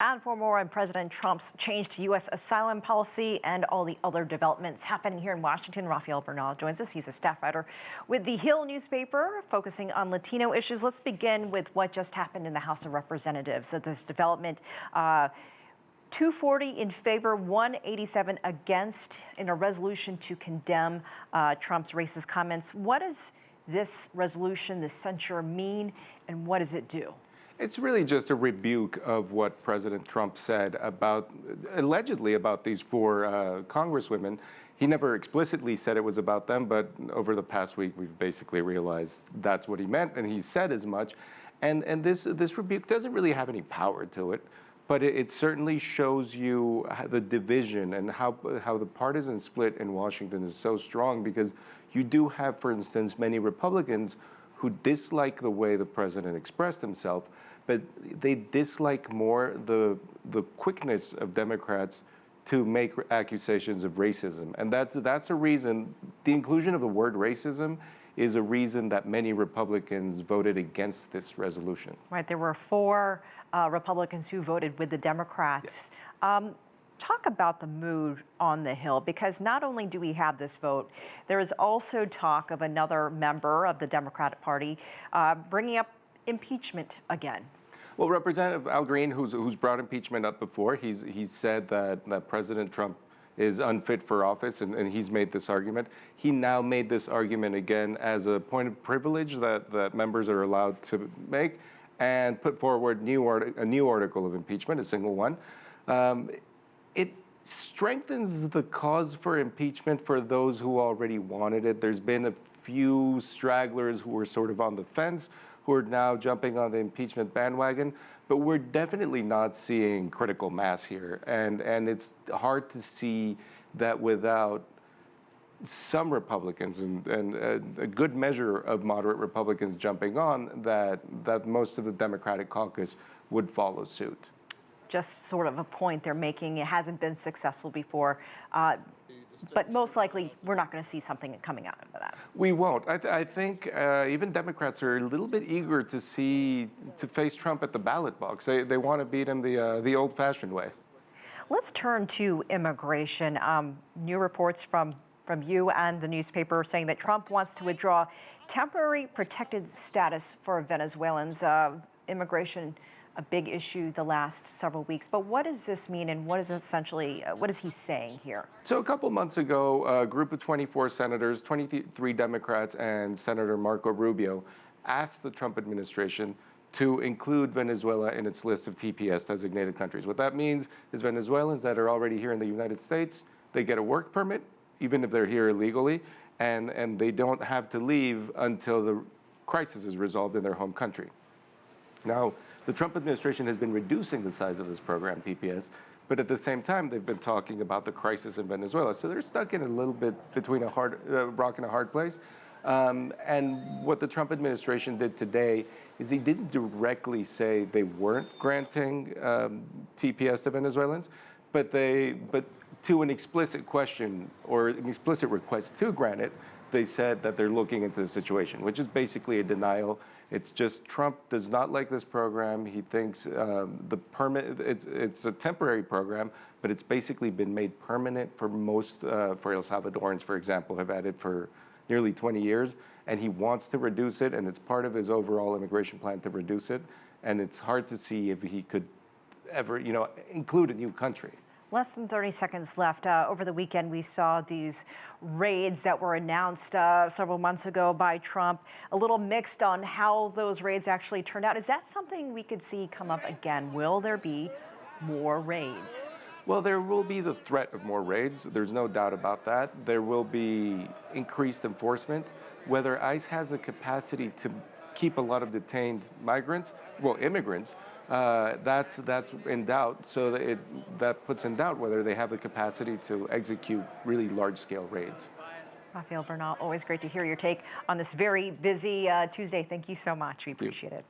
And for more on President Trump's change to U.S. asylum policy and all the other developments happening here in Washington, Rafael Bernal joins us. He's a staff writer with the Hill newspaper, focusing on Latino issues. Let's begin with what just happened in the House of Representatives. So this development, 240 in favor, 187 against in a resolution to condemn Trump's racist comments. What does this resolution, this censure, mean, and what does it do? It's really just a rebuke of what President Trump said about, allegedly about these four congresswomen. He never explicitly said it was about them, but over the past week, we've basically realized that's what he meant, and he said as much. And this rebuke doesn't really have any power to it, but it certainly shows you the division and how the partisan split in Washington is so strong, because you do have, for instance, many Republicans who dislike the way the president expressed himself, but they dislike more the quickness of Democrats to make accusations of racism. And that's a reason, the inclusion of the word racism is a reason that many Republicans voted against this resolution. Right, there were four Republicans who voted with the Democrats. Yes. Talk about the mood on the Hill, because not only do we have this vote, there is also talk of another member of the Democratic Party bringing up impeachment again. Well, Representative Al Green, who's brought impeachment up before, he's said that President Trump is unfit for office, and he's made this argument. He now made this argument again as a point of privilege that members are allowed to make, and put forward a new article of impeachment, a single one. It strengthens the cause for impeachment for those who already wanted it. There's been a few stragglers who were sort of on the fence, who are now jumping on the impeachment bandwagon, but we're definitely not seeing critical mass here. And it's hard to see that without some Republicans and a good measure of moderate Republicans jumping on, that most of the Democratic caucus would follow suit. Just sort of a point they're making. It hasn't been successful before, but most likely we're not going to see something coming out of that. We won't. I think even Democrats are a little bit eager to face Trump at the ballot box. They want to beat him the old-fashioned way. Let's turn to immigration. New reports from you and the newspaper saying that Trump wants to withdraw temporary protected status for Venezuelans. Immigration, a big issue the last several weeks. But what does this mean, and what is he saying here? So a couple months ago, a group of 24 senators, 23 Democrats, and Senator Marco Rubio asked the Trump administration to include Venezuela in its list of TPS designated countries. What that means is Venezuelans that are already here in the United States, they get a work permit, even if they're here illegally, and they don't have to leave until the crisis is resolved in their home country. Now, the Trump administration has been reducing the size of this program, TPS, but at the same time, they've been talking about the crisis in Venezuela. So they're stuck in a little bit between a rock and a hard place. And what the Trump administration did today is they didn't directly say they weren't granting TPS to Venezuelans, but to an explicit question or an explicit request to grant it, they said that they're looking into the situation, which is basically a denial. It's just Trump does not like this program. He thinks it's a temporary program, but it's basically been made permanent for most, for El Salvadorans, for example, have had it for nearly 20 years, and he wants to reduce it, and it's part of his overall immigration plan to reduce it, and it's hard to see if he could ever, include a new country. Less than 30 seconds left. Over the weekend, we saw these raids that were announced several months ago by Trump. A little mixed on how those raids actually turned out. Is that something we could see come up again? Will there be more raids? Well, there will be the threat of more raids. There's no doubt about that. There will be increased enforcement. Whether ICE has the capacity to keep a lot of detained immigrants, that's in doubt. So that puts in doubt whether they have the capacity to execute really large-scale raids. Rafael Bernal, always great to hear your take on this very busy Tuesday. Thank you so much. We appreciate it.